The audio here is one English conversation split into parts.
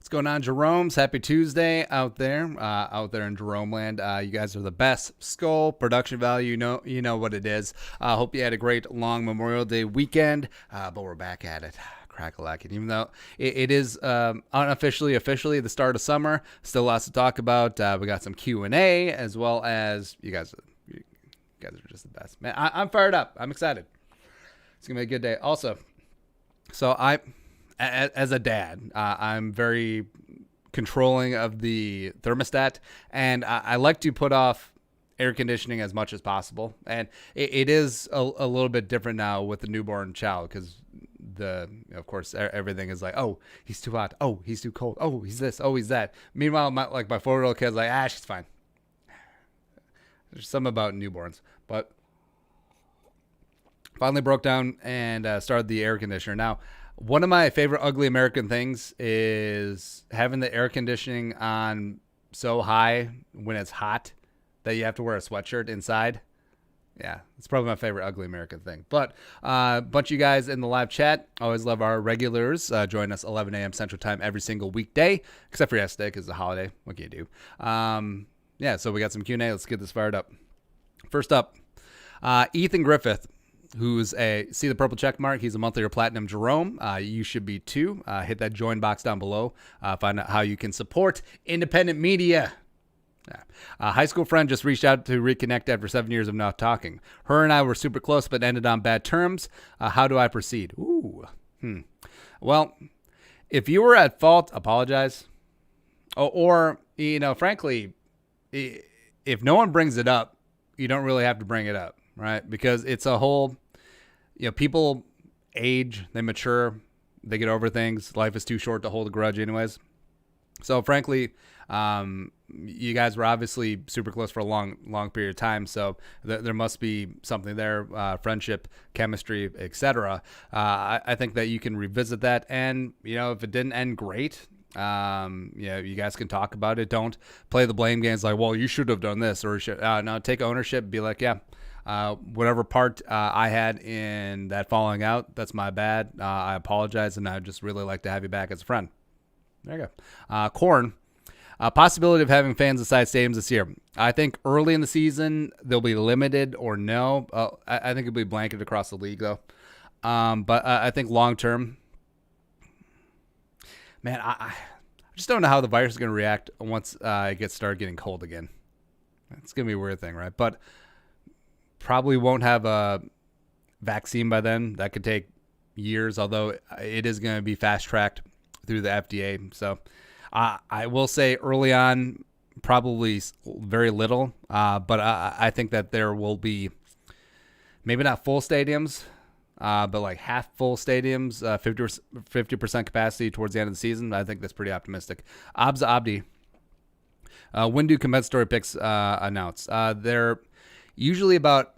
What's going on, Jeromes? Happy Tuesday out there in Jerome land. You guys are the best. Skull production value, you know what it is. Hope you had a great long Memorial Day weekend, but we're back at it. Crack-a-lack. Even though it is officially the start of summer, still lots to talk about. We got some Q&A as well as you guys are just the best. Man, I'm fired up. I'm excited. It's gonna be a good day. Also, so as a dad, I'm very controlling of the thermostat, and I like to put off air conditioning as much as possible. And it is a little bit different now with the newborn child because of course, everything is like, oh, he's too hot. Oh, he's too cold. Oh, he's this. Oh, he's that. Meanwhile, my 4-year-old kid's like, she's fine. There's something about newborns, but finally broke down and started the air conditioner. Now, one of my favorite ugly American things is having the air conditioning on so high when it's hot that you have to wear a sweatshirt inside. Yeah, it's probably my favorite ugly American thing. But a bunch of you guys in the live chat. Always love our regulars. Join us 11 a.m. Central Time every single weekday, except for yesterday because it's a holiday. What can you do? Yeah, so we got some Q&A. Let's get this fired up. First up, Ethan Griffith, who's see the purple check mark. He's a monthly or platinum Jerome. You should be too. Hit that join box down below. Find out how you can support independent media. A high school friend just reached out to reconnect after 7 years of not talking. Her and I were super close, but ended on bad terms. How do I proceed? Well, if you were at fault, apologize. Or frankly, if no one brings it up, you don't really have to bring it up, right? Because it's a whole, people age, they mature, they get over things. Life is too short to hold a grudge anyways. So frankly, you guys were obviously super close for a long period of time. So there must be something there, friendship, chemistry, etc. I think that you can revisit that. And, if it didn't end great, you guys can talk about it. Don't play the blame games like, well, you should have done this or no, take ownership. Be like, yeah, whatever part I had in that falling out, that's my bad. I apologize. And I'd just really like to have you back as a friend. There you go. Corn. Possibility of having fans inside stadiums this year. I think early in the season, they'll be limited or no. I think it'll be blanketed across the league, though. But I think long-term, man, I just don't know how the virus is going to react once it started getting cold again. It's going to be a weird thing, right? But probably won't have a vaccine by then. That could take years, although it is going to be fast-tracked through the FDA. So I will say early on, probably very little, but I think that there will be maybe not full stadiums, but like half full stadiums, 50% capacity towards the end of the season. I think that's pretty optimistic. Abza Abdi, when do compensatory picks announce? They're usually about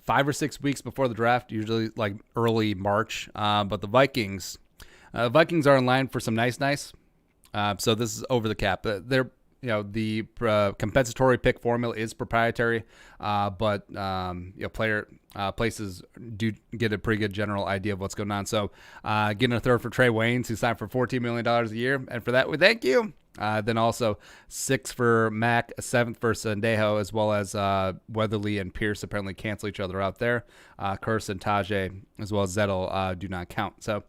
5 or 6 weeks before the draft, usually like early March. But the Vikings are in line for some nice. So this is over the cap. They're, the compensatory pick formula is proprietary, but places do get a pretty good general idea of what's going on. So getting a third for Trey Waynes, who signed for $14 million a year, and for that we thank you. Then also 6 for Mack, a 7th for Sendejo, as well as Weatherly and Pierce apparently cancel each other out there. Kurse and Tajay, as well as Zettel, do not count. So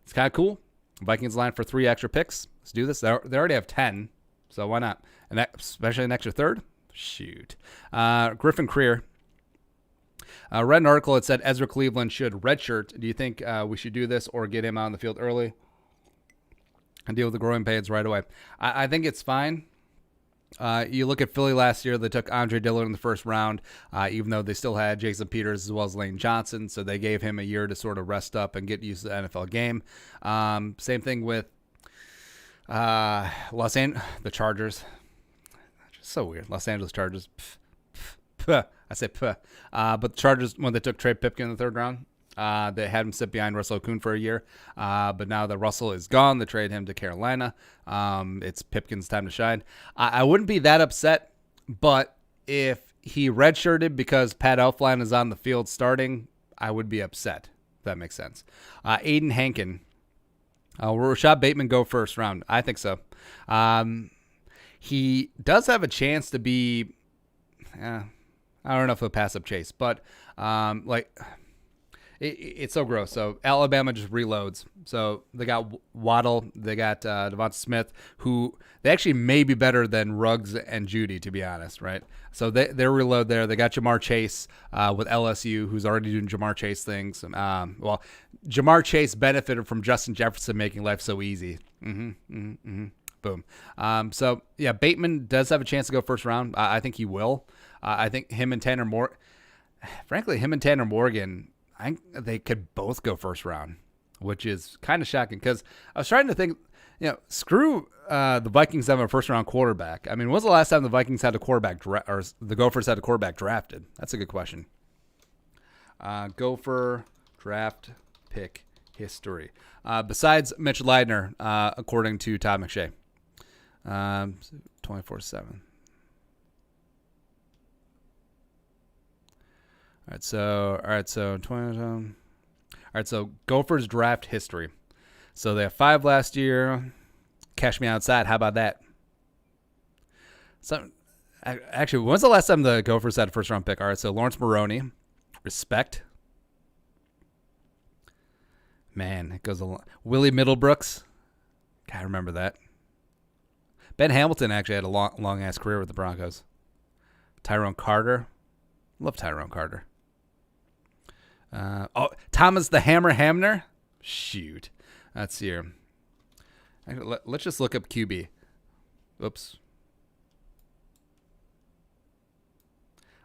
it's kind of cool. Vikings line for 3 extra picks. Let's do this. They already have 10, so why not? And especially an extra third? Shoot. Griffin Creer. Read an article that said Ezra Cleveland should redshirt. Do you think we should do this or get him out on the field early and deal with the growing pains right away? I think it's fine. You look at Philly last year, they took Andre Dillard in the first round, even though they still had Jason Peters as well as Lane Johnson. So they gave him a year to sort of rest up and get used to the NFL game. Same thing with the Chargers. Just so weird. Los Angeles Chargers. I say but the Chargers, when they took Trey Pipkin in the 3rd round, they had him sit behind Russell Okung for a year. But now that Russell is gone, they trade him to Carolina. It's Pipkin's time to shine. I wouldn't be that upset, but if he redshirted because Pat Elflein is on the field starting, I would be upset, if that makes sense. Aiden Hankin. Rashad Bateman go first round? I think so. He does have a chance to be. I don't know if he'll pass up Chase, but it's so gross. So Alabama just reloads. So they got Waddle, they got Devonta Smith, who they actually may be better than Ruggs and Judy, to be honest, right? So they reload there. They got Jamar Chase with LSU, who's already doing Jamar Chase things. Jamar Chase benefited from Justin Jefferson making life so easy. Boom. So yeah, Bateman does have a chance to go first round. I think he will. I think him and Tanner Morgan, I think they could both go first round, which is kind of shocking because I was trying to think, screw the Vikings having a first round quarterback. I mean, when was the last time the Vikings had a quarterback or the Gophers had a quarterback drafted? That's a good question. Gopher draft pick history. Besides Mitch Leidner, according to Todd McShay. 24/7. All right, so Gophers draft history. So they have 5 last year. Cash me outside. How about that? So actually, when's the last time the Gophers had a first round pick? All right, so Lawrence Maroney, respect. Man, it goes a lot. Willie Middlebrooks. God, I remember that. Ben Hamilton actually had a long ass career with the Broncos. Tyrone Carter. Love Tyrone Carter. Thomas the Hammer Hamner. Shoot. That's here. Let's just look up QB. Oops.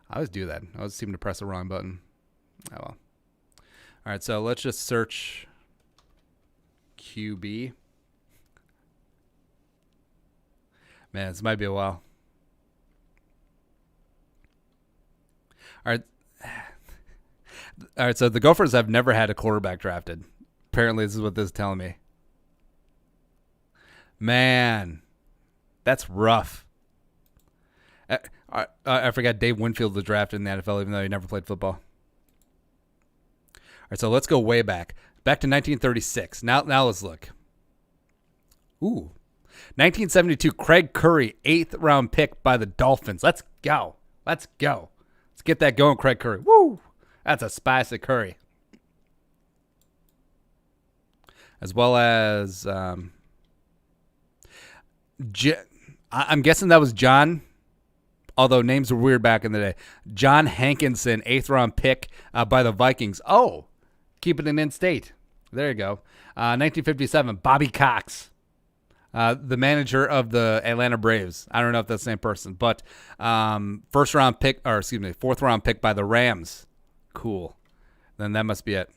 I always do that. I always seem to press the wrong button. Oh well. All right, so let's just search QB. Man, this might be a while. All right, so the Gophers have never had a quarterback drafted. Apparently, this is what this is telling me. Man, that's rough. I forgot Dave Winfield was drafted in the NFL, even though he never played football. All right, so let's go way back. Back to 1936. Now let's look. Ooh. 1972, Craig Curry, 8th round pick by the Dolphins. Let's go. Let's get that going, Craig Curry. Woo! That's a spicy curry. As well as, I'm guessing that was John, although names were weird back in the day. John Hankinson, 8th round pick by the Vikings. Oh, keeping it in state. There you go. 1957, Bobby Cox, the manager of the Atlanta Braves. I don't know if that's the same person, but fourth round pick by the Rams. Cool. Then that must be it.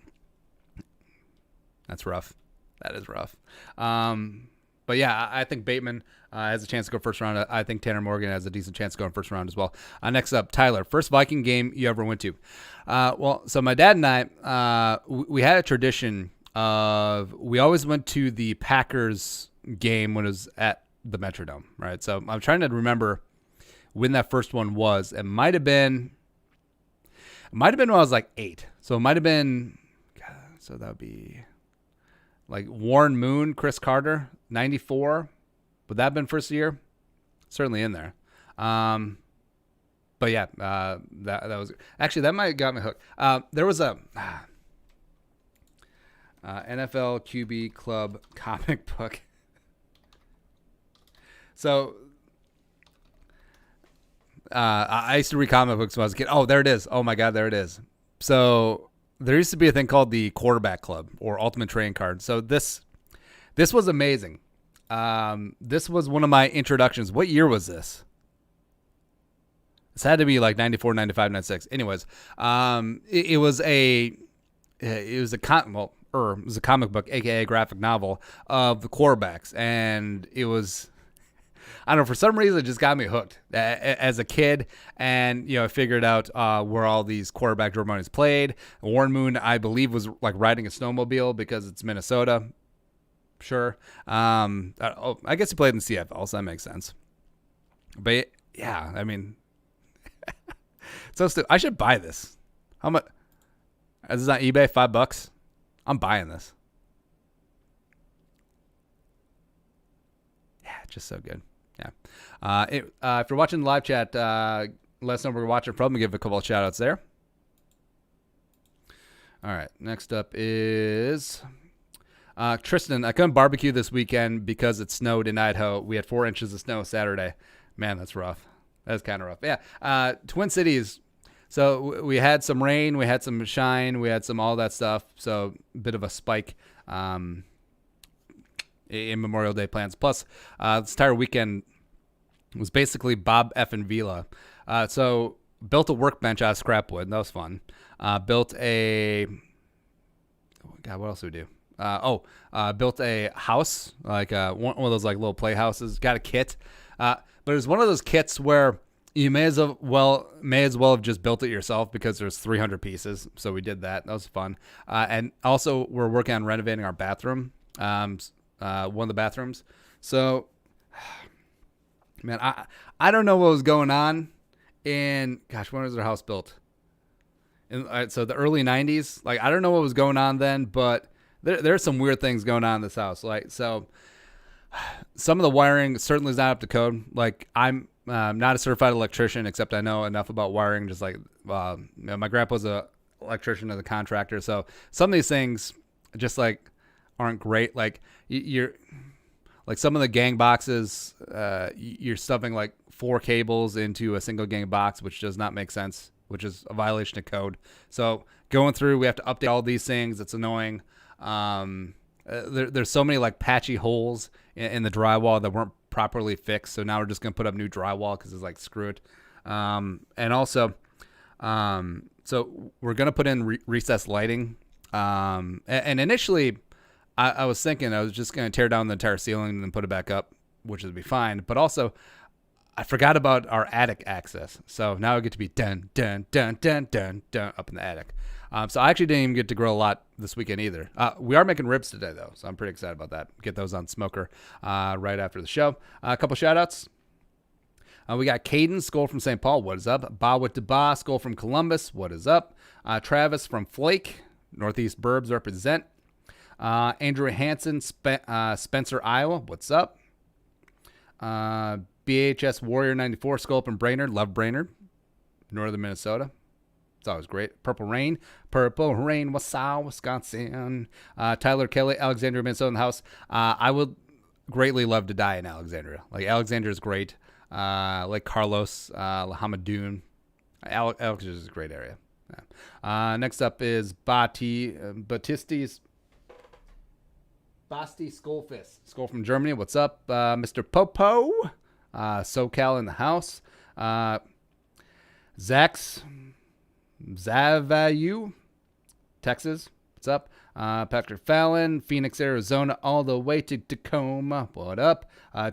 That's rough. That is rough. But yeah, I think Bateman has a chance to go first round. I think Tanner Morgan has a decent chance to go in first round as well. Next up, Tyler, first Viking game you ever went to? So my dad and I, we had a tradition of we always went to the Packers game when it was at the Metrodome, right? So I'm trying to remember when that first one was. It might have been when I was like 8. So it might have been, so that would be like Warren Moon, Chris Carter, 94. Would that have been first year? Certainly in there. But yeah, that was actually, that might have got me hooked. There was a NFL QB Club comic book. So I used to read comic books when I was a kid. Oh, there it is. Oh my God, there it is. So there used to be a thing called the Quarterback Club or Ultimate Trading Card. So this was amazing. This was one of my introductions. What year was this? This had to be like 94, 95, 96. Anyways, it was a comic book, aka graphic novel of the quarterbacks, and it was, I don't know, for some reason it just got me hooked as a kid, and I figured out where all these quarterback ceremonies played. Warren Moon, I believe, was like riding a snowmobile because it's Minnesota. Sure. I guess he played in CFL, so that makes sense. But yeah, I mean, so I should buy this. How much? This is on eBay, $5. I'm buying this. just so good. Yeah. If you're watching the live chat, let us know where you're watching from and give a couple of shout outs there. All right. Next up is Tristan. I couldn't barbecue this weekend because it snowed in Idaho. We had 4 inches of snow Saturday. Man, that's rough. That's kind of rough. Yeah. Twin Cities. So we had some rain, we had some shine, we had some all that stuff. So a bit of a spike in Memorial Day plans. Plus, this entire weekend was basically Bob F. and Vila. So built a workbench out of scrap wood. That was fun. Built a... God, what else did we do? Built a house, like one of those like little playhouses. Got a kit. But it was one of those kits where you may as well have just built it yourself because there's 300 pieces. So we did that. That was fun. And also we're working on renovating our bathroom, one of the bathrooms. So, man, I don't know what was going on in, gosh, when was our house built? So the early 90s. Like, I don't know what was going on then, but there's some weird things going on in this house. Like, so some of the wiring certainly is not up to code. Like, I'm not a certified electrician, except I know enough about wiring. Just like my grandpa's a electrician and a contractor, so some of these things just like aren't great. Like you're like some of the gang boxes, you're stuffing like 4 cables into a single gang box, which does not make sense, which is a violation of code. So going through, we have to update all these things. It's annoying. There's so many like patchy holes in the drywall that weren't properly fixed, so now we're just gonna put up new drywall because it's like screw it. And also, so we're gonna put in recessed lighting. And initially, I was thinking I was just gonna tear down the entire ceiling and then put it back up, which would be fine. But also, I forgot about our attic access, so now I get to be dun dun dun dun dun dun up in the attic. So I actually didn't even get to grill a lot this weekend either. We are making ribs today, though, so I'm pretty excited about that. Get those on smoker right after the show. A couple shout-outs. We got Caden, Skull from St. Paul. What is up? Ba with the Ba, Skull from Columbus. What is up? Travis from Flake, Northeast Burbs represent. Andrew Hansen, Spencer, Iowa. What's up? BHS Warrior 94, Skull from Brainerd. Love Brainerd. Northern Minnesota. It's always great. Purple Rain, Wausau, Wisconsin. Tyler Kelly, Alexandria, Minnesota in the house. I would greatly love to die in Alexandria. Like, Alexandria is great. Like Carlos, Hamadoun. Alexandria is a great area. Yeah. Next up is Basti Skullfist. Skull from Germany. What's up, Mr. Popo? SoCal in the house. Zavayu, Texas. What's up? Patrick Fallon, Phoenix, Arizona, all the way to Tacoma. What up?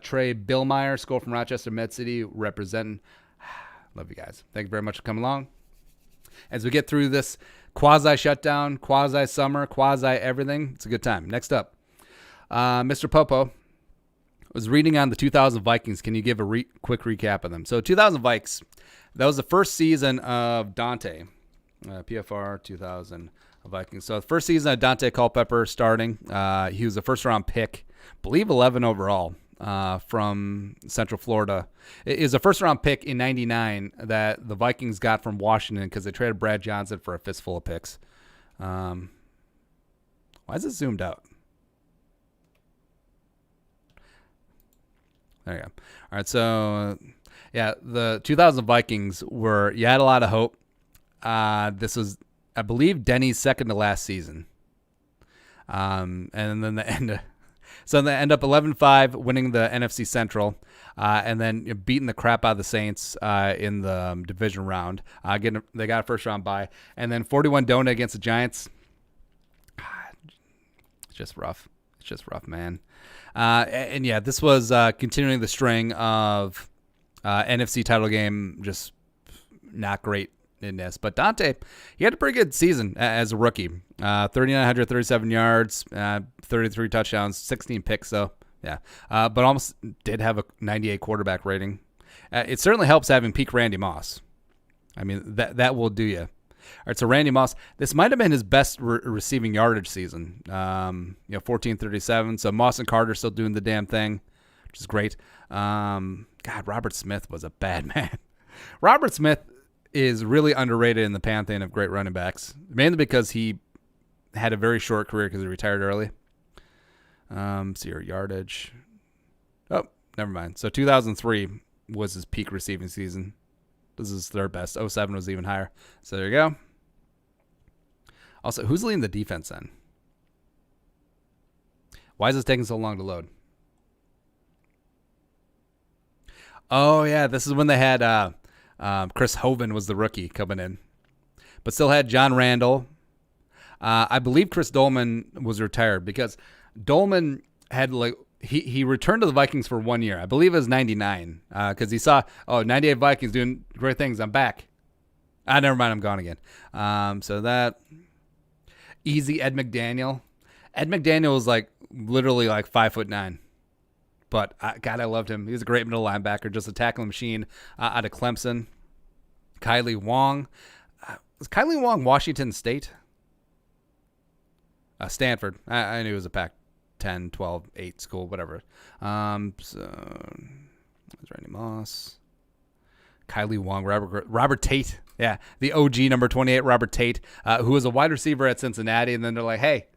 Trey Billmeyer, Skull from Rochester, Med City, representing. Love you guys. Thank you very much for coming along. As we get through this quasi-shutdown, quasi-summer, quasi-everything, it's a good time. Next up, Mr. Popo was reading on the 2000 Vikings. Can you give a quick recap of them? So 2000 Vikes, that was the first season of Dante. PFR 2000 Vikings. So the first season of Dante Culpepper starting. He was a first-round pick, I believe 11 overall, from Central Florida. It is a first-round pick in 99 that the Vikings got from Washington because they traded Brad Johnson for a fistful of picks. Why is it zoomed out? There you go. All right, so, yeah, the 2000 Vikings you had a lot of hope. This was, I believe, Denny's second to last season. And then they end up 11-5, winning the NFC Central, and then beating the crap out of the Saints in the division round. They got a first-round bye. And then 41 donut against the Giants. It's just rough. It's just rough, man. And yeah, this was continuing the string of NFC title game, just not great in this. But Dante, he had a pretty good season as a rookie. 3,937 yards, 33 touchdowns, 16 picks, though. Yeah. But almost did have a 98 quarterback rating. It certainly helps having peak Randy Moss. I mean, that will do you. All right, so Randy Moss, this might have been his best receiving yardage season. 1437. So Moss and Carter still doing the damn thing. which is great. God, Robert Smith was a bad man. Robert Smith is really underrated in the pantheon of great running backs, mainly because he had a very short career because he retired early. See your yardage. Oh, never mind. So 2003 was his peak receiving season. This is their best. 07 was even higher. So there you go. Also, who's leading the defense then? Why is this taking so long to load? Oh, yeah. This is when they had Chris Hovan was the rookie coming in. But still had John Randall. I believe Chris Dolman was retired because Dolman had he returned to the Vikings for 1 year. I believe it was 99 because he saw, 98 Vikings doing great things. I'm back. Never mind. I'm gone again. So that easy Ed McDaniel. Ed McDaniel was literally 5'9". But, God, I loved him. He was a great middle linebacker, just a tackling machine out of Clemson. Kylie Wong. Was Kylie Wong Washington State? Stanford. I knew it was a Pac-10, 12, 8 school, whatever. So, there's Randy Moss. Kylie Wong. Robert Tate. Yeah, the OG number 28, Robert Tate, who was a wide receiver at Cincinnati. And then they're like, hey,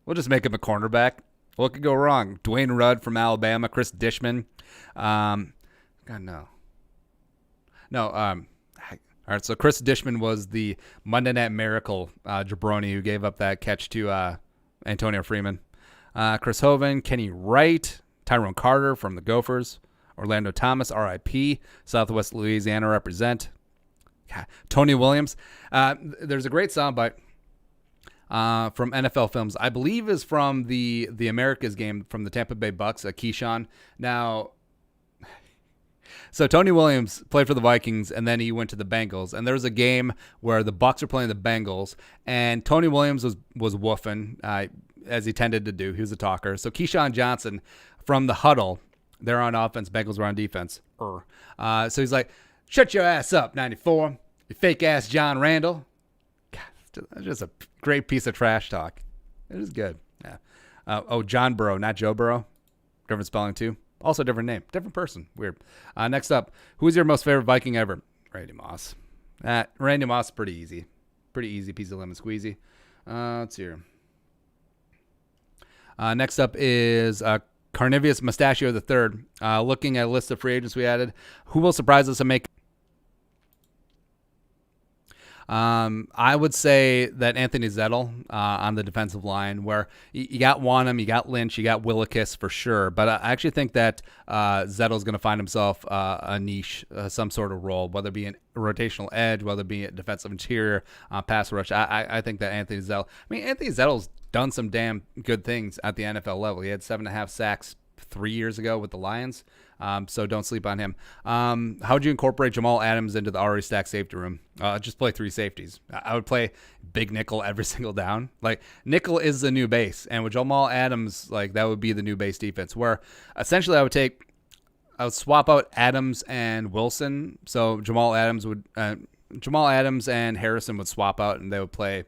we'll just make him a cornerback. What could go wrong? Dwayne Rudd from Alabama, Chris Dishman. God, no. All right, so Chris Dishman was the Monday Night Miracle jabroni who gave up that catch to Antonio Freeman. Chris Hovan, Kenny Wright, Tyrone Carter from the Gophers, Orlando Thomas, RIP, Southwest Louisiana represent. God, Tony Williams. There's a great soundbite from NFL Films. I believe is from the Americas game from the Tampa Bay Bucks, Keyshawn. Now, so Tony Williams played for the Vikings, and then he went to the Bengals. And there was a game where the Bucks were playing the Bengals, and Tony Williams was woofing, as he tended to do. He was a talker. So Keyshawn Johnson from the huddle, they're on offense, Bengals were on defense. So he's like, shut your ass up, 94, you fake-ass John Randall. God, it's just a great piece of trash talk. It is good. Yeah. John Burrow, not Joe Burrow. Different spelling, too. Also different name. Different person. Weird. Next up, who's your most favorite Viking ever? Randy Moss. Randy Moss is pretty easy. Pretty easy piece of lemon squeezy. Let's see here. Next up is Carnivius Mustachio III. Looking at a list of free agents we added. Who will surprise us and make... I would say that Anthony Zettel on the defensive line, where you got Wanham, you got Lynch, you got Willekes for sure. But I actually think that Zettel's going to find himself a niche, some sort of role, whether it be a rotational edge, whether it be a defensive interior, pass rush. I think that Anthony Zettel's done some damn good things at the NFL level. He had 7.5 sacks 3 years ago with the Lions. So don't sleep on him. How would you incorporate Jamal Adams into the already stacked safety room? Just play 3 safeties. I would play big nickel every single down. Nickel is the new base, and with Jamal Adams, that would be the new base defense. Where essentially I would swap out Adams and Wilson. So Jamal Adams and Harrison would swap out, and they would play,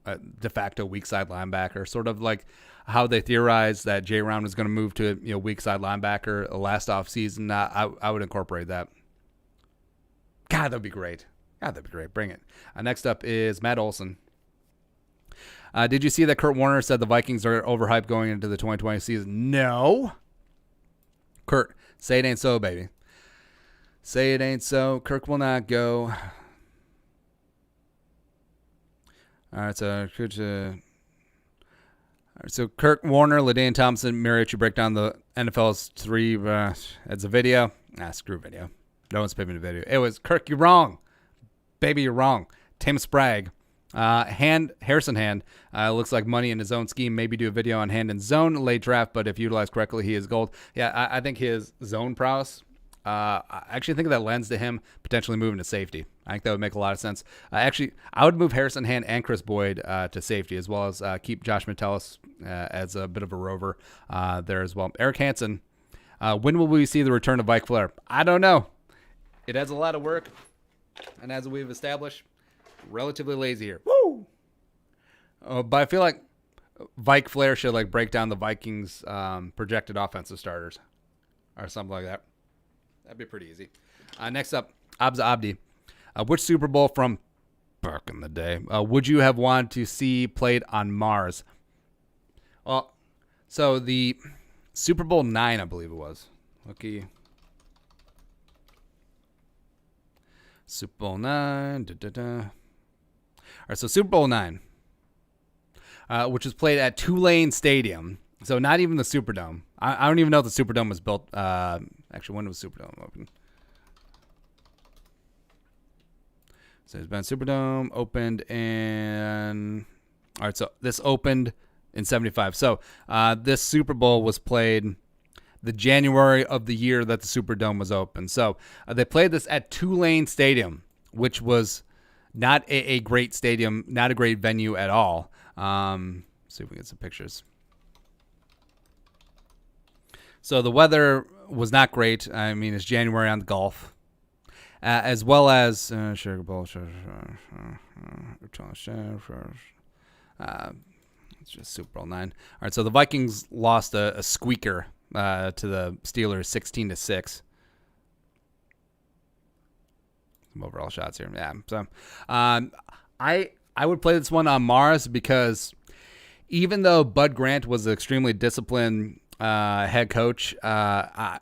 a de facto weak side linebacker, sort of like how they theorized that Jerome was going to move to weak side linebacker last offseason. I would incorporate that. God, that'd be great. Bring it. Next up is Matt Olson. Did you see that Kurt Warner said the Vikings are overhyped going into the 2020 season? No. Kurt, say it ain't so, baby. Say it ain't so. Kirk will not go. All right, so Kirk Warner, LaDainian Thompson, Mariucci break down the NFL's 3. It's a video. Screw video. No one's picking a video. It was Kirk. You're wrong, baby. You're wrong. Tim Sprague, Harrison Hand looks like money in his own scheme. Maybe do a video on Hand and zone late draft, but if utilized correctly, he is gold. Yeah, I think his zone prowess. I actually think that lends to him potentially moving to safety. I think that would make a lot of sense. I would move Harrison Hand and Chris Boyd to safety, as well as keep Josh Metellus as a bit of a rover there as well. Eric Hansen, when will we see the return of Vike Flair? I don't know. It adds a lot of work, and as we've established, relatively lazy here. Woo! But I feel like Vike Flair should break down the Vikings' projected offensive starters. or something like that. That'd be pretty easy. Next up, Abza Abdi. Which Super Bowl from back in the day would you have wanted to see played on Mars? Well, so the Super Bowl 9, I believe it was. Okay. Super Bowl 9. All right, so Super Bowl 9, which was played at Tulane Stadium. So not even the Superdome. I don't even know if the Superdome was built. Actually, when was Superdome open? So it's been Superdome opened in. All right, so this opened in 75. So this Super Bowl was played the January of the year that the Superdome was open. So they played this at Tulane Stadium, which was not a great stadium, not a great venue at all. See if we get some pictures. So the weather was not great. I mean, it's January on the Gulf. As well as Sugar Bowl. It's just Super Bowl 9. All right, so the Vikings lost a squeaker to the Steelers, 16-6. Some overall shots here, yeah. So, I would play this one on Mars because even though Bud Grant was an extremely disciplined head coach, there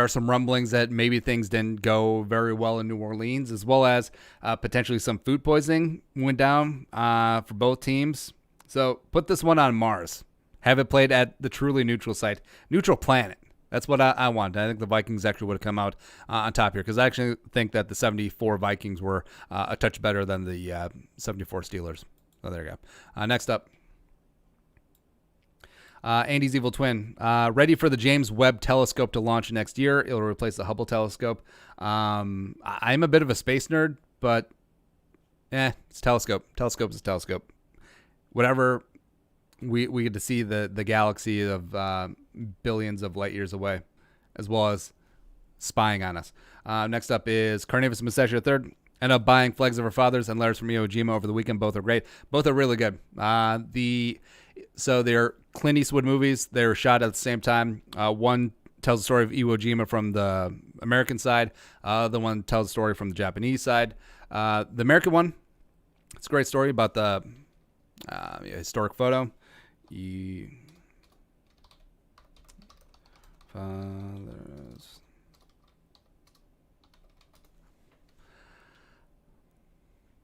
are some rumblings that maybe things didn't go very well in New Orleans, as well as potentially some food poisoning went down for both teams. So put this one on Mars. Have it played at the truly neutral site, neutral planet. That's what I want. I think the Vikings actually would have come out on top here because I actually think that the 74 Vikings were a touch better than the 74 Steelers. So there you go. Next up. Andy's Evil Twin. Ready for the James Webb Telescope to launch next year. It'll replace the Hubble Telescope. I'm a bit of a space nerd, but it's a telescope. Telescope is a telescope. Whatever, we get to see the galaxy of billions of light years away, as well as spying on us. Next up is Carnivorous Mustachio III. End up buying Flags of Our Fathers and Letters from Iwo Jima over the weekend. Both are great. Both are really good. So they're Clint Eastwood movies. They were shot at the same time. One tells the story of Iwo Jima from the American side. The one tells the story from the Japanese side. The American one, it's a great story about the historic photo. Fathers.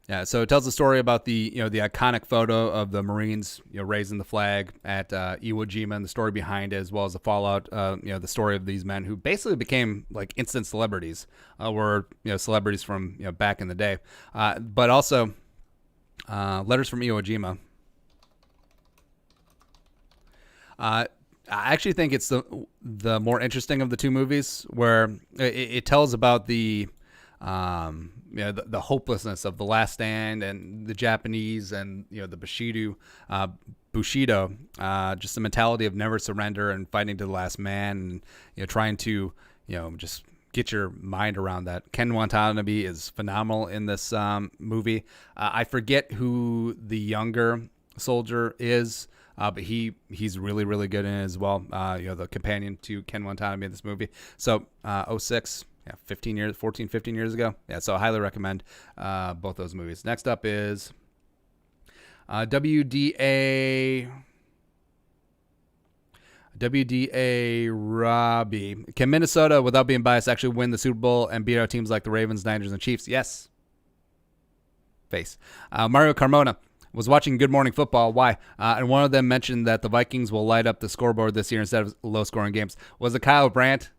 Yeah, so it tells the story about the iconic photo of the Marines raising the flag at Iwo Jima and the story behind it, as well as the fallout. The story of these men who basically became like instant celebrities, were celebrities from back in the day, but also Letters from Iwo Jima. I actually think it's the more interesting of the two movies, where it tells about the hopelessness of the Last Stand and the Japanese and the Bushido, just the mentality of never surrender and fighting to the last man, and trying to just get your mind around that. Ken Watanabe is phenomenal in this movie. I forget who the younger soldier is. But he's really, really good in it as well. The companion to Ken Watanabe in this movie. So 06, 15 years ago. Yeah, so I highly recommend both those movies. Next up is WDA Robbie. Can Minnesota, without being biased, actually win the Super Bowl and beat out teams like the Ravens, Niners, and Chiefs? Yes. Face. Mario Carmona was watching Good Morning Football. Why? And one of them mentioned that the Vikings will light up the scoreboard this year instead of low-scoring games. Was it Kyle Brandt?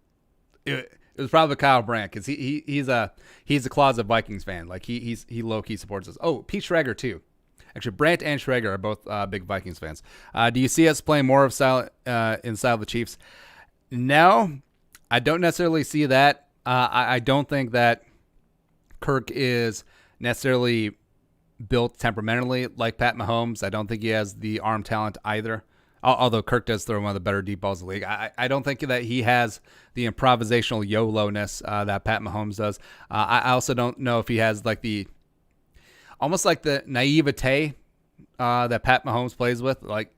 It was probably Kyle Brandt because he's a closet Vikings fan. Like he low-key supports us. Oh, Pete Schrager too. Actually, Brandt and Schrager are both big Vikings fans. Do you see us playing more of style in style of the Chiefs? No, I don't necessarily see that. I don't think that Kirk is necessarily built temperamentally like Pat Mahomes. I don't think he has the arm talent either. Although Kirk does throw one of the better deep balls in the league. I don't think that he has the improvisational YOLO-ness that Pat Mahomes does. I also don't know if he has almost like the naivete that Pat Mahomes plays with. Like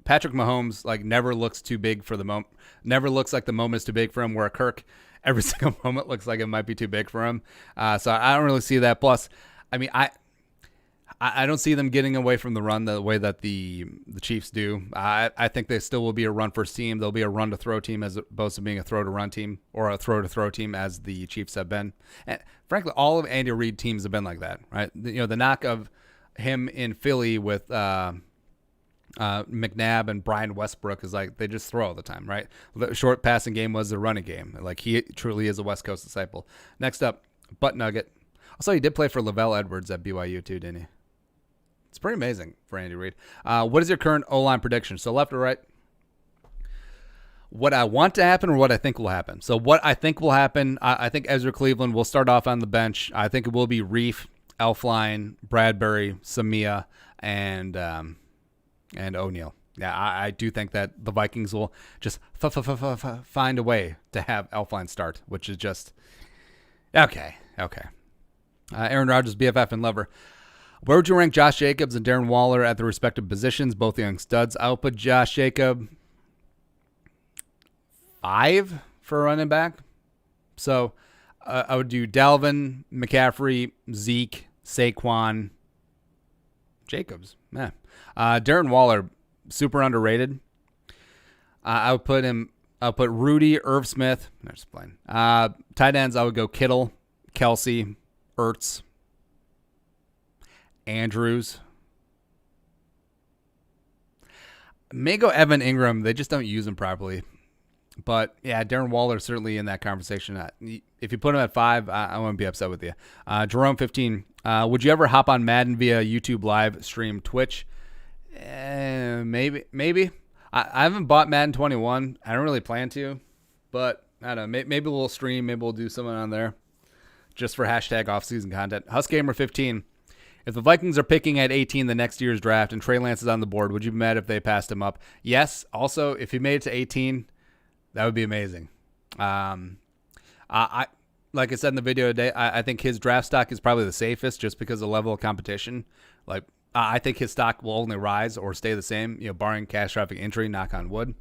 Patrick Mahomes like never looks too big for the moment. Never looks like the moment is too big for him. Where Kirk, every single moment looks like it might be too big for him. So I don't really see that. Plus, I mean, I don't see them getting away from the run the way that the Chiefs do. I think they still will be a run-first team. They'll be a run-to-throw team as opposed to being a throw-to-run team or a throw-to-throw team as the Chiefs have been. And frankly, all of Andy Reid teams have been like that, right? The knock of him in Philly with McNabb and Brian Westbrook is like they just throw all the time, right? The short passing game was the running game. Like he truly is a West Coast disciple. Next up, Butt Nugget. Also, he did play for Lavelle Edwards at BYU too, didn't he? It's pretty amazing for Andy Reid. What is your current O-line prediction? So left or right? What I want to happen or what I think will happen? So what I think will happen, I think Ezra Cleveland will start off on the bench. I think it will be Reef, Elflein, Bradbury, Samia, and O'Neal. Yeah, I do think that the Vikings will just find a way to have Elflein start, which is just okay. Aaron Rodgers, BFF and lover. Where would you rank Josh Jacobs and Darren Waller at their respective positions? Both young studs. I'll put Josh Jacob 5 for a running back. So I would do Dalvin, McCaffrey, Zeke, Saquon, Jacobs. Man. Darren Waller, super underrated. I'll put Rudy, Irv Smith. No, just playing. Tight ends, I would go Kittle, Kelsey, Ertz, Andrews. May go Evan Ingram. They just don't use him properly. But, yeah, Darren Waller certainly in that conversation. If you put him at 5, I won't be upset with you. Jerome, 15. Would you ever hop on Madden via YouTube live stream Twitch? Maybe. I haven't bought Madden 21. I don't really plan to. But, I don't know. Maybe we'll stream. Maybe we'll do something on there. Just for hashtag offseason content. Husgamer, 15. If the Vikings are picking at 18 the next year's draft and Trey Lance is on the board, would you be mad if they passed him up? Yes. Also, if he made it to 18, that would be amazing. I like I said in the video today, I think his draft stock is probably the safest just because of the level of competition. Like I think his stock will only rise or stay the same, barring catastrophic injury, knock on wood.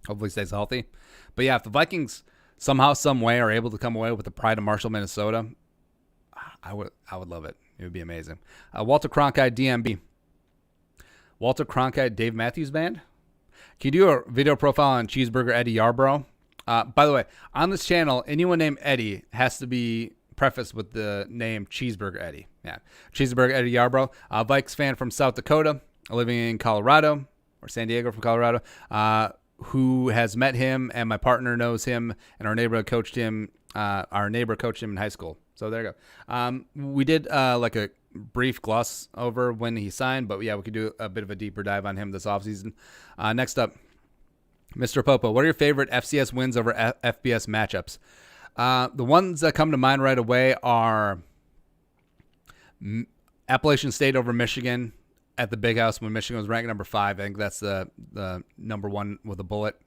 Hopefully he stays healthy. But yeah, if the Vikings somehow, some way are able to come away with the pride of Marshall, Minnesota, I would love it. It would be amazing. Walter Cronkite, DMB. Walter Cronkite, Dave Matthews Band. Can you do a video profile on Cheeseburger Eddie Yarbrough? By the way, on this channel, anyone named Eddie has to be prefaced with the name Cheeseburger Eddie. Yeah, Cheeseburger Eddie Yarbrough. Vikes fan from South Dakota, living in Colorado, or San Diego from Colorado, who has met him, and my partner knows him, and our neighbor coached him in high school. So there you go. We did like a brief gloss over when he signed, but yeah, we could do a bit of a deeper dive on him this offseason. Next up, Mr. Popo, what are your favorite FCS wins over FBS matchups? The ones that come to mind right away are Appalachian State over Michigan at the Big House when Michigan was ranked number 5. I think that's the number 1 with a bullet.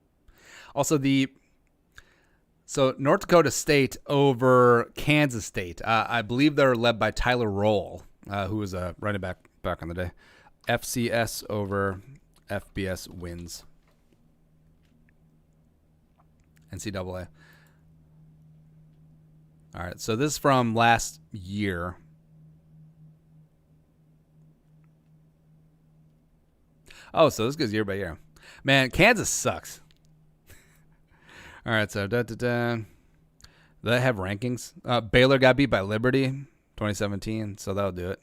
Also, So North Dakota State over Kansas State. I believe they're led by Tyler Roll, who was a running back in the day. FCS over FBS wins. NCAA. All right, so this is from last year. Oh, so this goes year by year. Man, Kansas sucks. All right, so do they have rankings? Baylor got beat by Liberty 2017, so that'll do it.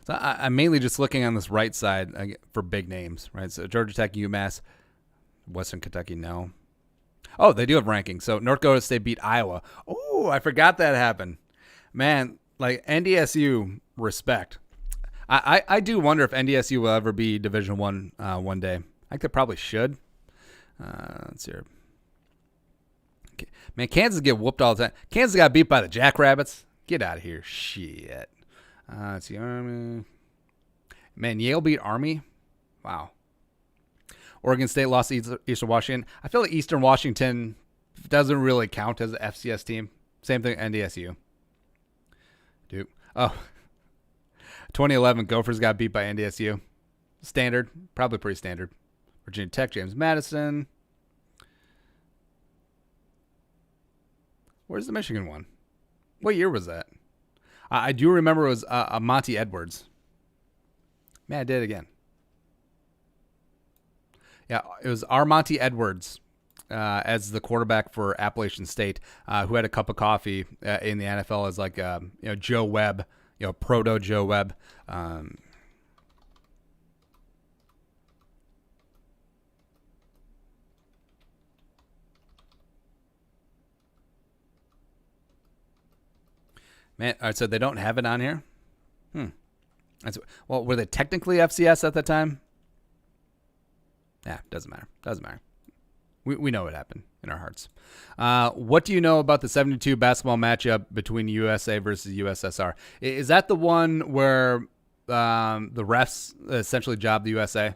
So I'm mainly just looking on this right side for big names, right? So Georgia Tech, UMass, Western Kentucky, no. Oh, they do have rankings. So North Dakota State beat Iowa. Oh, I forgot that happened. Man, like NDSU, respect. I do wonder if NDSU will ever be Division I one day. I think they probably should. Let's see here. Man, Kansas get whooped all the time. Kansas got beat by the Jackrabbits. Get out of here. Shit. Let's see. Army. Man, Yale beat Army. Wow. Oregon State lost to Eastern Washington. I feel like Eastern Washington doesn't really count as an FCS team. Same thing, NDSU. Dude. Oh. 2011, Gophers got beat by NDSU. Standard. Probably pretty standard. Virginia Tech, James Madison. Where's the Michigan one? What year was that? I do remember it was Monty Edwards. Man, I did it again. Yeah, it was Monty Edwards as the quarterback for Appalachian State, who had a cup of coffee in the NFL as like Joe Webb, proto Joe Webb. Man, all right, so they don't have it on here. Well, were they technically FCS at the time? Yeah, doesn't matter. Doesn't matter. We know what happened in our hearts. What do you know about the 72 basketball matchup between USA versus USSR? Is that the one where the refs essentially jobbed the USA?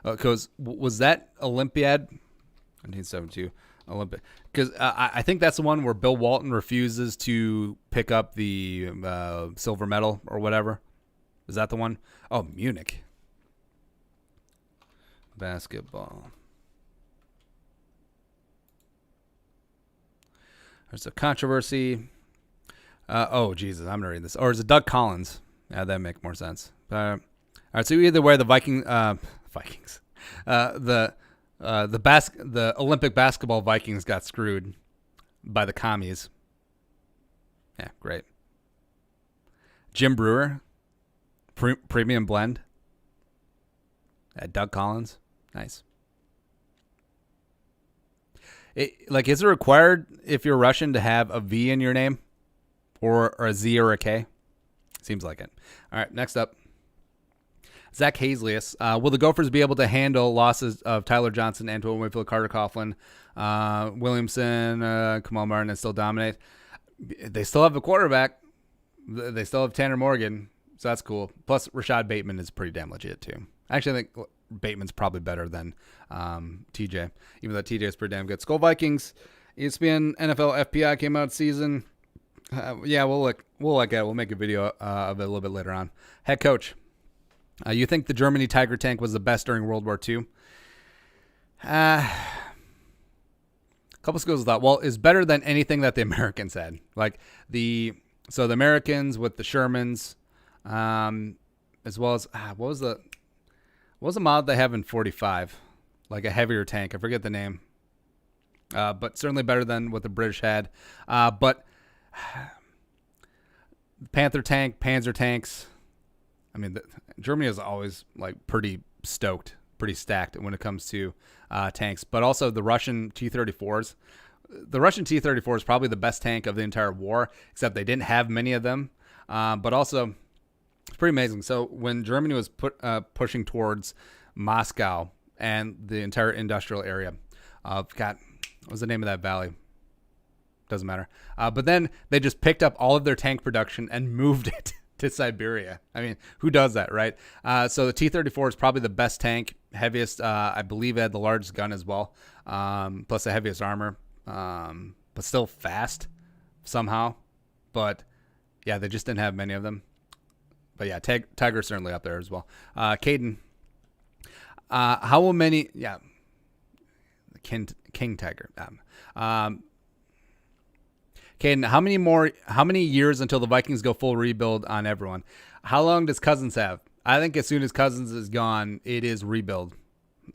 Because was that Olympiad? 1972 Olympic. Because I think that's the one where Bill Walton refuses to pick up the silver medal or whatever. Is that the one? Oh, Munich. Basketball. There's a controversy. Oh, Jesus, I'm going to read this. Or is it Doug Collins? Yeah, that make more sense. All right, so either way, the Vikings, the Olympic basketball Vikings got screwed by the commies. Yeah, great. Jim Brewer, premium blend. Doug Collins, nice. Is it required if you're Russian to have a V in your name, or a Z or a K? Seems like it. All right, next up. Zach Hazlius. Will the Gophers be able to handle losses of Tyler Johnson, Antoine Winfield, Carter Coughlin, Williamson, Kamal Martin, and still dominate? They still have a quarterback. They still have Tanner Morgan, so that's cool. Plus, Rashad Bateman is pretty damn legit, too. Actually, I think Bateman's probably better than TJ, even though TJ is pretty damn good. Skull Vikings, ESPN NFL FPI came out season. Yeah, we'll look at it. We'll make a video of it a little bit later on. Head coach. You think the Germany Tiger tank was the best during World War II? A couple schools of thought. Well, it's better than anything that the Americans had. The Americans with the Shermans, as well as what was the mod they have in 45? Like a heavier tank. I forget the name. But certainly better than what the British had. But Panther tank, Panzer tanks. I mean, Germany is always pretty stoked, pretty stacked when it comes to tanks. But also the Russian T-34s. The Russian T-34 is probably the best tank of the entire war, except they didn't have many of them. But also, it's pretty amazing. So when Germany was pushing towards Moscow and the entire industrial area, what was the name of that valley? Doesn't matter. But then they just picked up all of their tank production and moved it to Siberia. I mean, who does that, right? So the T-34 is probably the best tank, heaviest. I believe it had the largest gun as well, plus the heaviest armor, but still fast somehow. But yeah, they just didn't have many of them. But yeah, Tiger's certainly up there as well. Caden, how will many? Yeah, King Tiger. Caden, how many years until the Vikings go full rebuild on everyone? How long does Cousins have? I think as soon as Cousins is gone, it is rebuild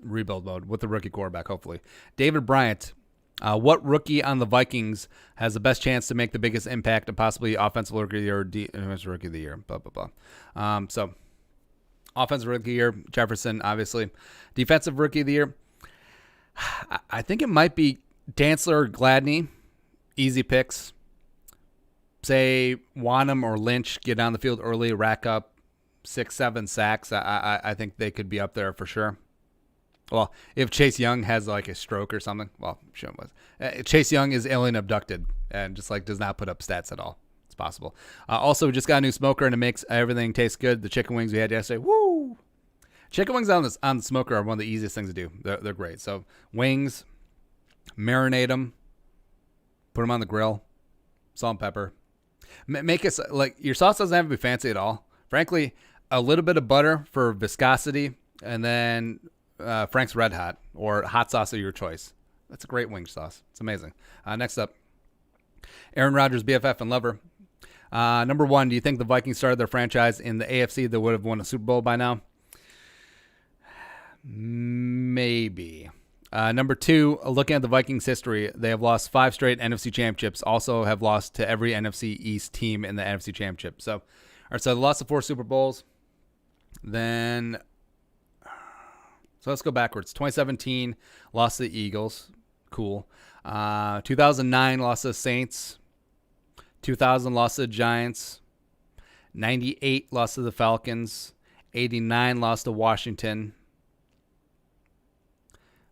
mode with the rookie quarterback, hopefully. David Bryant, what rookie on the Vikings has the best chance to make the biggest impact and possibly offensive rookie of the year or defensive rookie of the year? Blah, blah, blah. So offensive rookie of the year, Jefferson, obviously. Defensive rookie of the year, I think it might be Dantzler or Gladney. Easy picks. Say Wanham or Lynch get on the field early, rack up 6-7 sacks. I think they could be up there for sure. Well, if Chase Young has a stroke or something, well, sure it was. Chase Young is alien abducted and just does not put up stats at all. It's possible. Also, we just got a new smoker and it makes everything taste good. The chicken wings we had yesterday, woo! Chicken wings on the smoker are one of the easiest things to do. They're great. So wings, marinate them, put them on the grill, salt and pepper. Make it your sauce doesn't have to be fancy at all. Frankly, a little bit of butter for viscosity, and then Frank's Red Hot or hot sauce of your choice. That's a great wing sauce. It's amazing. Next up, Aaron Rodgers, BFF and lover. Number 1, do you think the Vikings started their franchise in the AFC that would have won a Super Bowl by now? Maybe. Number 2, looking at the Vikings history, they have lost 5 straight NFC championships, also have lost to every NFC East team in the NFC championship. So they lost the 4 Super Bowls. Then, so let's go backwards. 2017, lost to the Eagles. Cool. 2009, lost to the Saints. 2000, lost to the Giants. 98, lost to the Falcons. 89, lost to Washington.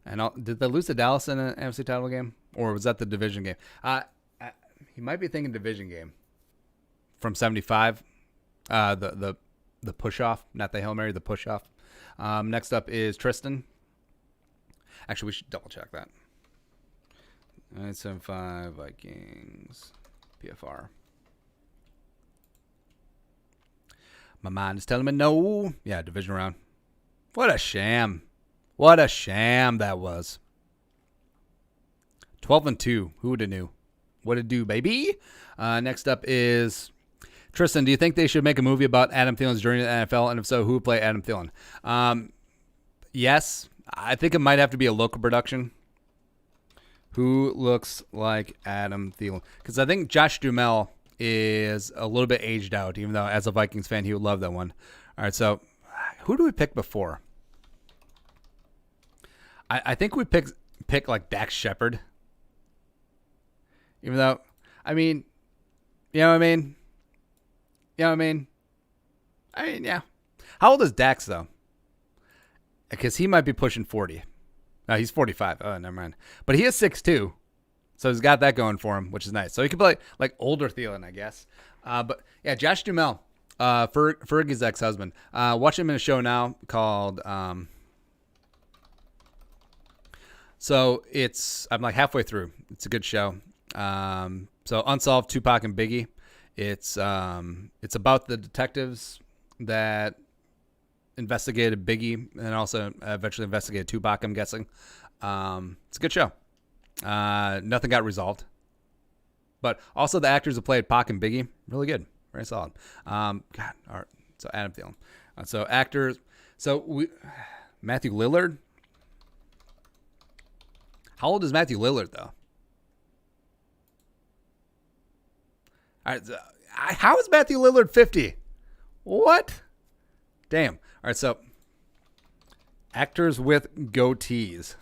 And did they lose to Dallas in an NFC title game? Or was that the division game? He might be thinking division game. From 75. The push-off. Not the Hail Mary, the push-off. Next up is Tristan. Actually, we should double-check that. 975 Vikings. PFR. My mind is telling me no. Yeah, division round. What a sham. What a sham that was. 12-2. Who would have knew? What it do, baby? Next up is Tristan. Do you think they should make a movie about Adam Thielen's journey to the NFL? And if so, who would play Adam Thielen? Yes. I think it might have to be a local production. Who looks like Adam Thielen? Because I think Josh Duhamel is a little bit aged out, even though as a Vikings fan, he would love that one. All right, so who do we pick before? I think we pick like Dax Shepard. Even though, I mean, you know what I mean? You know what I mean? I mean, yeah. How old is Dax, though? Because he might be pushing 40. No, he's 45. Oh, never mind. But he is 6'2", so he's got that going for him, which is nice. So he could play like older Thielen, I guess. But yeah, Josh Duhamel, Fergie's ex-husband. Watch him in a show now called. So I'm like halfway through. It's a good show. So Unsolved, Tupac and Biggie. It's about the detectives that investigated Biggie and also eventually investigated Tupac, I'm guessing. It's a good show. Nothing got resolved. But also the actors who played Pac and Biggie, really good. Very solid. God, all right. So Adam Thielen. So actors. So Matthew Lillard. How old is Matthew Lillard, though? All right, so how is Matthew Lillard 50? What? Damn. All right, so actors with goatees.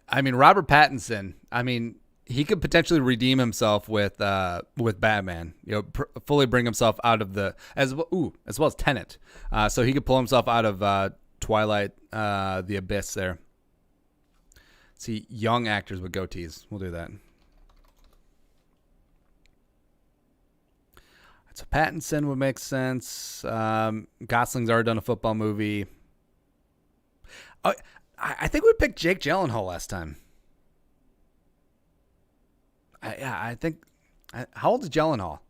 I mean, Robert Pattinson. I mean, he could potentially redeem himself with Batman. You know, fully bring himself out of the as well as Tenet. So he could pull himself out of Twilight, the Abyss. There. See, young actors with goatees. We'll do that. So Pattinson would make sense. Gosling's already done a football movie. Oh, I think we picked Jake Gyllenhaal last time. I think. How old is Gyllenhaal?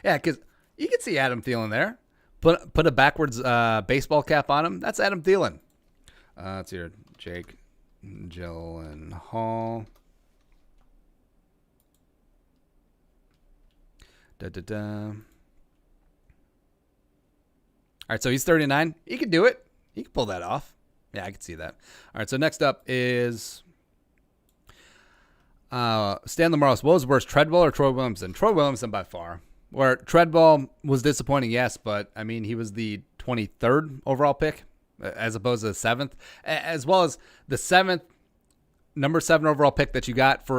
Yeah, because you can see Adam Thielen there. Put a backwards baseball cap on him. That's Adam Thielen. Let's hear Jake Gyllenhaal. All right, so he's 39. He could do it. He could pull that off. Yeah, I could see that. All right, so next up is Stan Lamorros. What was worse, Treadwell or Troy Williamson? Troy Williamson by far. Where Treadwell was disappointing, yes, but, I mean, he was the 23rd overall pick as opposed to the 7th, as well as the number 7 overall pick that you got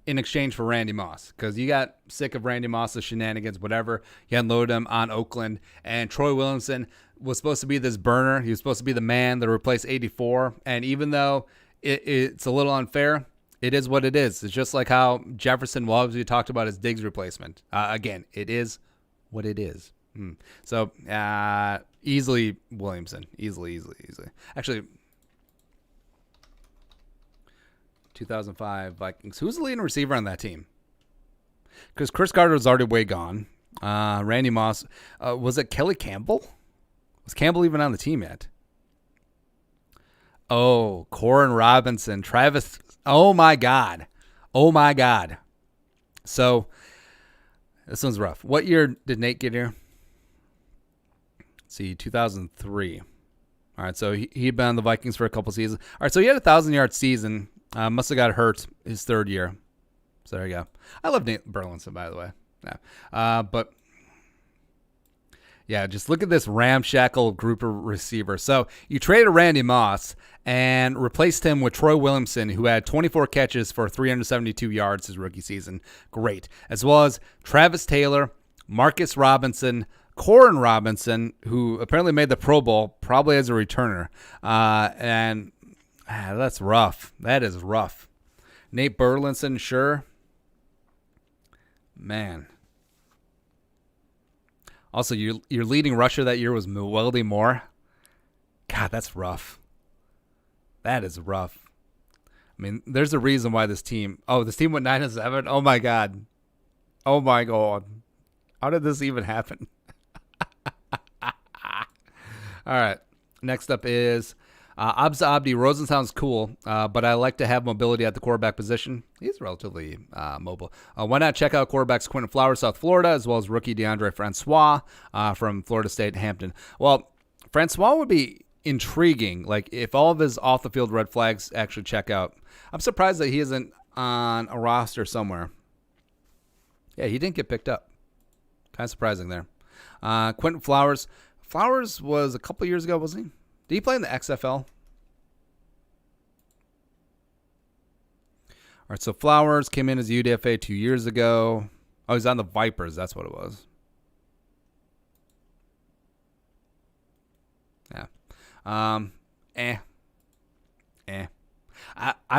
in exchange for Randy Moss, because you got sick of Randy Moss's shenanigans, whatever. You unloaded him on Oakland, and Troy Williamson was supposed to be this burner. He was supposed to be the man that replaced 84, and even though it's a little unfair, it is what it is. It's just like how Jefferson Wobbsy talked about his Diggs replacement. Again, it is what it is. So easily Williamson. Easily. Actually, 2005 Vikings. Who's the leading receiver on that team? Because Chris Carter was already way gone. Randy Moss. Was it Kelly Campbell? Was Campbell even on the team yet? Oh, Corin Robinson. Travis. Oh, my God. Oh, my God. So, this one's rough. What year did Nate get here? Let's see, 2003. All right, so he'd been on the Vikings for a couple seasons. All right, so he had a 1,000-yard season. Must have got hurt his third year. So there you go. I love Nate Burleson, by the way. Yeah. But, yeah, just look at this ramshackle group of receivers. So you traded Randy Moss and replaced him with Troy Williamson, who had 24 catches for 372 yards his rookie season. Great. As well as Travis Taylor, Marcus Robinson, Corin Robinson, who apparently made the Pro Bowl, probably as a returner. And that's rough. That is rough. Nate Burleson, sure. Man. Also, your leading rusher that year was Weldy Moore. God, that's rough. That is rough. I mean, there's a reason why this team went 9-7. Oh my God. Oh my God. How did this even happen? All right. Next up is Abza Abdi. Rosen sounds cool, but I like to have mobility at the quarterback position. He's relatively mobile. Why not check out quarterbacks Quentin Flowers, South Florida, as well as rookie DeAndre Francois from Florida State, Hampton. Well, Francois would be intriguing. Like, if all of his off-the-field red flags actually check out. I'm surprised that he isn't on a roster somewhere. Yeah, he didn't get picked up. Kind of surprising there. Quentin Flowers. Flowers was a couple years ago, wasn't he? Did he play in the XFL? All right, so Flowers came in as UDFA 2 years ago. Oh, he's on the Vipers. That's what it was. Yeah. I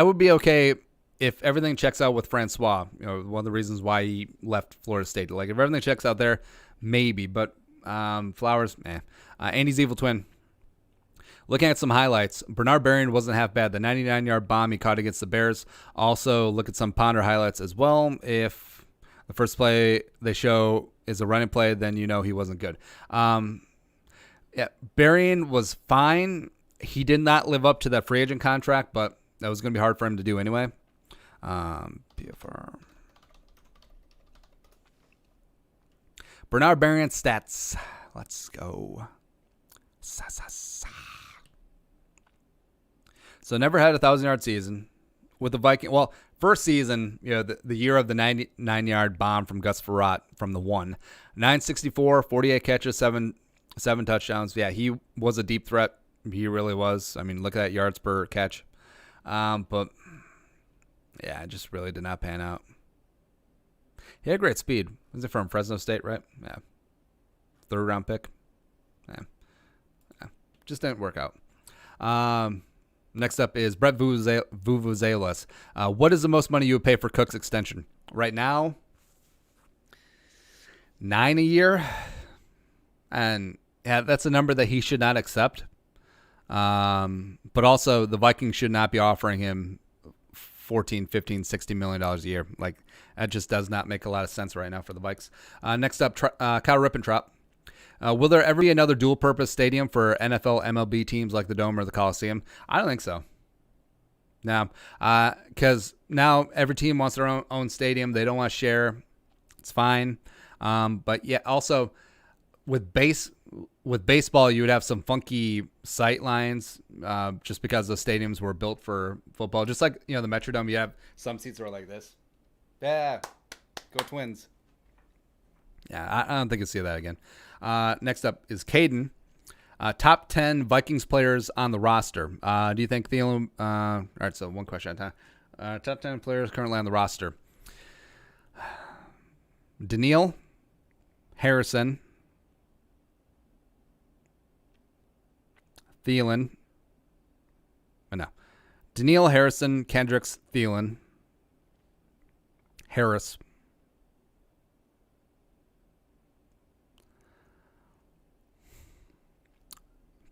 would be okay if everything checks out with Francois. You know, one of the reasons why he left Florida State. Like, if everything checks out there, maybe. But Flowers, Andy's evil twin. Looking at some highlights, Bernard Berrien wasn't half bad. The 99-yard bomb he caught against the Bears. Also, look at some Ponder highlights as well. If the first play they show is a running play, then you know he wasn't good. Yeah, Berrien was fine. He did not live up to that free agent contract, but that was going to be hard for him to do anyway. PFR. Bernard Berrien stats. Let's go. So never had a 1,000-yard season with the Vikings. Well, first season, you know, the year of the 99-yard bomb from Gus Frerotte from the 964, 48 catches, seven touchdowns. Yeah, he was a deep threat. He really was. I mean, look at that yards per catch. But yeah, it just really did not pan out. He had great speed. Was it from Fresno State, right? Yeah. 3rd-round pick. Yeah. Just didn't work out. Next up is Brett Vuvuzelas. What is the most money you would pay for Cook's extension? Right now, $9 a year. And yeah, that's a number that he should not accept. But also, the Vikings should not be offering him $14, $15, $60 million a year. Like, that just does not make a lot of sense right now for the Vikes. Next up, Kyle Rippentrop. Will there ever be another dual-purpose stadium for NFL MLB teams like the Dome or the Coliseum? I don't think so. No, because now every team wants their own stadium. They don't want to share. It's fine. But yeah, also with baseball, you would have some funky sight lines just because the stadiums were built for football. Just like, you know, the Metrodome, you have some seats that are like this. Yeah, go Twins. Yeah, I don't think you'll see that again. Next up is Caden. Top 10 Vikings players on the roster. Do you think Thielen... all right, so one question at a time. Top 10 players currently on the roster. Daniil, Harrison, Thielen. Oh, no. Daniil, Harrison, Kendricks, Thielen, Harris,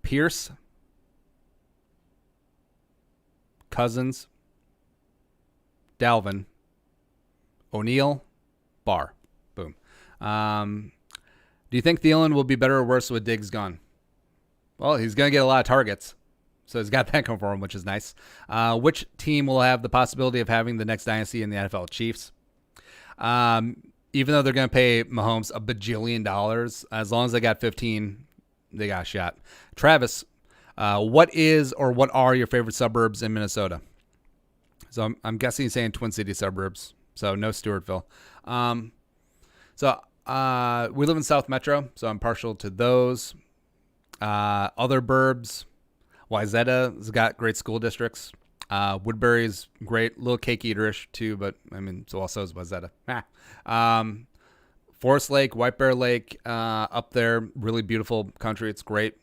Pierce, Cousins, Dalvin, O'Neal, Barr. Boom. Do you think Thielen will be better or worse with Diggs gone? Well, he's going to get a lot of targets. So he's got that going for him, which is nice. Which team will have the possibility of having the next dynasty in the NFL? Chiefs. Even though they're going to pay Mahomes $1 bajillion, as long as they got 15, they got a shot. Travis, what is or what are your favorite suburbs in Minnesota? So I'm guessing he's saying Twin City suburbs. So no Stewartville. We live in South Metro, so I'm partial to those. Other burbs, Wayzata's got great school districts. Woodbury's great, a little cake eaterish too, but I mean, so also is Wayzata. Forest Lake, White Bear Lake, up there, really beautiful country. It's great.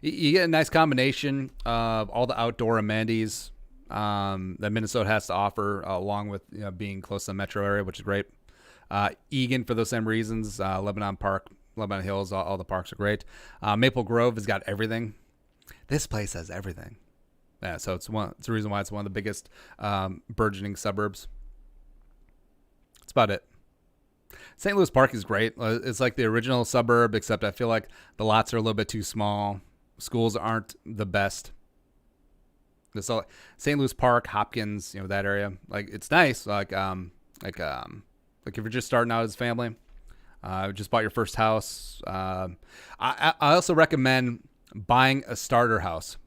You get a nice combination of all the outdoor amenities that Minnesota has to offer, along with being close to the metro area, which is great. Eagan for those same reasons. Lebanon Park, Lebanon Hills, all the parks are great. Maple Grove has got everything. This place has everything. Yeah, so it's the reason why it's one of the biggest burgeoning suburbs. That's about it. St. Louis Park is great. It's like the original suburb, except I feel like the lots are a little bit too small. Schools aren't the best. So St. Louis Park, Hopkins, that area, like it's nice. Like if you're just starting out as a family, just bought your first house. I also recommend buying a starter house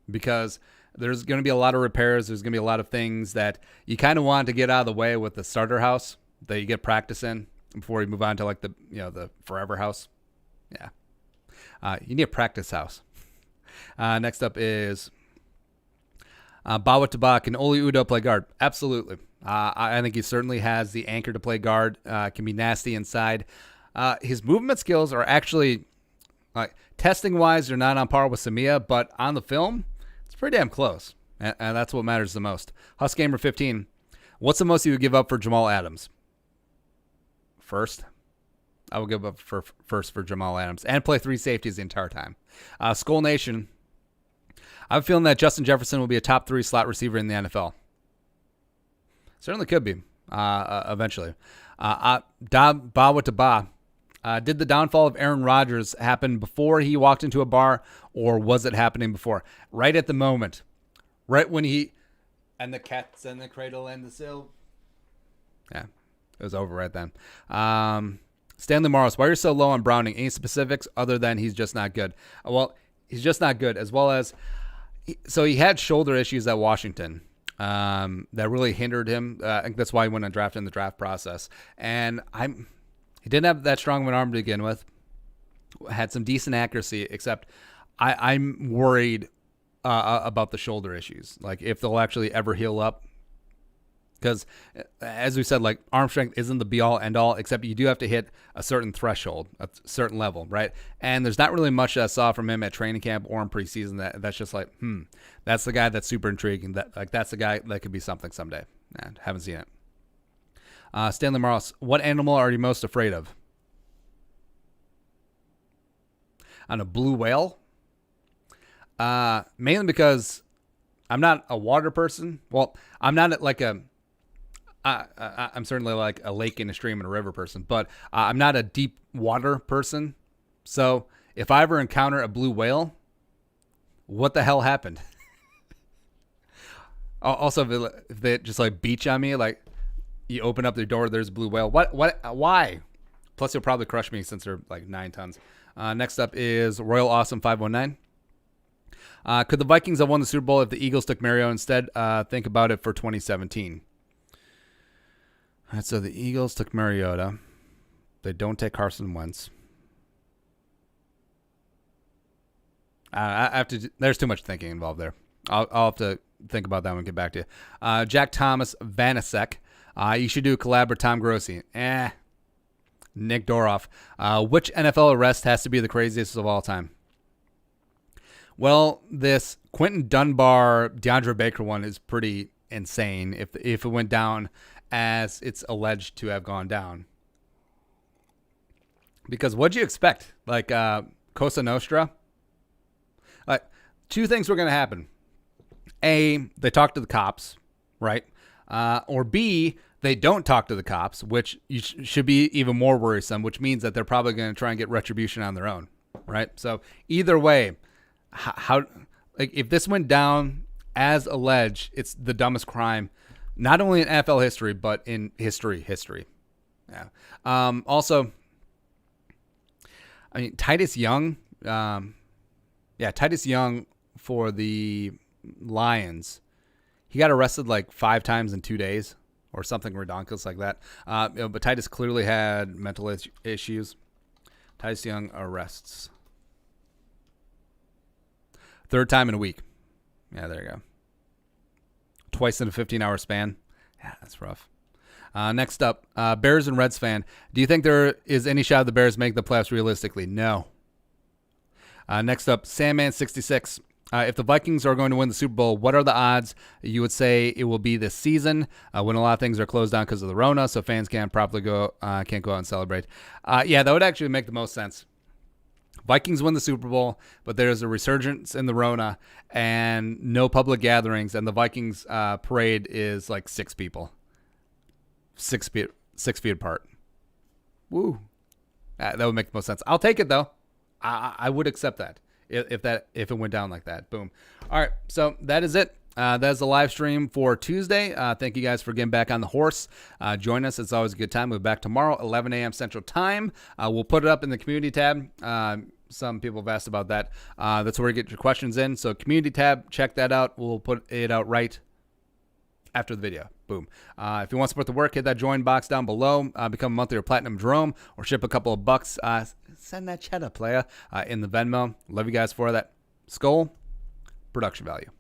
because there's going to be a lot of repairs. There's going to be a lot of things that you kind of want to get out of the way with the starter house that you get practice in before you move on to like the forever house. Yeah. You need a practice house. Next up is Bawa Taba. Can Oli Udo play guard? Absolutely. I think he certainly has the anchor to play guard. Can be nasty inside. His movement skills are actually, testing wise, they're not on par with Samia, but on the film, it's pretty damn close. And that's what matters the most. Husgamer 15. What's the most you would give up for Jamal Adams? First. I will give up first for Jamal Adams and play 3 safeties the entire time. Skull Nation. I have a feeling that Justin Jefferson will be a top 3 slot receiver in the NFL. Certainly could be eventually. Bawa Taba. Did the downfall of Aaron Rodgers happen before he walked into a bar, or was it happening before? Right at the moment. Right when he... And the cats and the cradle and the sill. Yeah, it was over right then. Stanley Morris, why are you so low on Browning? Any specifics other than he's just not good? Well, he's just not good, as well as... So he had shoulder issues at Washington that really hindered him. I think that's why he went undrafted in the draft process. And he didn't have that strong of an arm to begin with. Had some decent accuracy, except I'm worried about the shoulder issues. Like if they'll actually ever heal up. Because as we said, like arm strength isn't the be all end all, except you do have to hit a certain threshold, a certain level, right? And there's not really much that I saw from him at training camp or in preseason that's just like, that's the guy that's super intriguing. That's the guy that could be something someday. Haven't seen it. Stanley Morris, what animal are you most afraid of? On a blue whale? Mainly because I'm not a water person. Well, I'm not like I'm certainly like a lake and a stream and a river person, but I'm not a deep water person. So if I ever encounter a blue whale, what the hell happened? Also, if they just like beach on me, like you open up the door, there's a blue whale. Why? Plus, you'll probably crush me since they're like 9 tons. Next up is Royal Awesome 519. Could the Vikings have won the Super Bowl if the Eagles took Mariota instead? Think about it for 2017. All right, so the Eagles took Mariota. They don't take Carson Wentz. I have to. There's too much thinking involved there. I'll have to think about that one and get back to you. Jack Thomas Vanasek. You should do a collab with Tom Grossi. Nick Doroff. Which NFL arrest has to be the craziest of all time? Well, this Quentin Dunbar, DeAndre Baker one is pretty insane if it went down as it's alleged to have gone down. Because what'd you expect? Like Cosa Nostra? Like 2 things were going to happen. A, they talked to the cops, right? Or B, they don't talk to the cops, which should be even more worrisome, which means that they're probably going to try and get retribution on their own, right? So either way, how like if this went down as alleged, it's the dumbest crime, not only in NFL history, but in history. Yeah. Also, I mean, Titus Young, Titus Young for the Lions, he got arrested like 5 times in 2 days or something ridiculous like that. But Titus clearly had mental issues. Titus Young arrests. 3rd time in a week. Yeah, there you go. Twice in a 15-hour span. Yeah, that's rough. Next up, Bears and Reds fan. Do you think there is any shot of the Bears making the playoffs realistically? No. Next up, Sandman66. If the Vikings are going to win the Super Bowl, what are the odds you would say it will be this season when a lot of things are closed down because of the Rona, so fans can't go out and celebrate? Yeah, that would actually make the most sense. Vikings win the Super Bowl, but there's a resurgence in the Rona and no public gatherings, and the Vikings parade is like 6 people. 6 feet apart. Woo. That would make the most sense. I'll take it, though. I would accept that if it went down like that. Boom. All right, so that is it. That is the live stream for Tuesday. Thank you guys for getting back on the horse. Join us. It's always a good time. We'll be back tomorrow, 11 a.m. Central Time. We'll put it up in the community tab. Some people have asked about that. That's where you get your questions in. So community tab, check that out. We'll put it out right after the video. Boom. If you want to support the work, hit that join box down below. Become a monthly or platinum Jerome, or ship a couple of bucks. Send that cheddar, playa, in the Venmo. Love you guys for that. Skull, production value.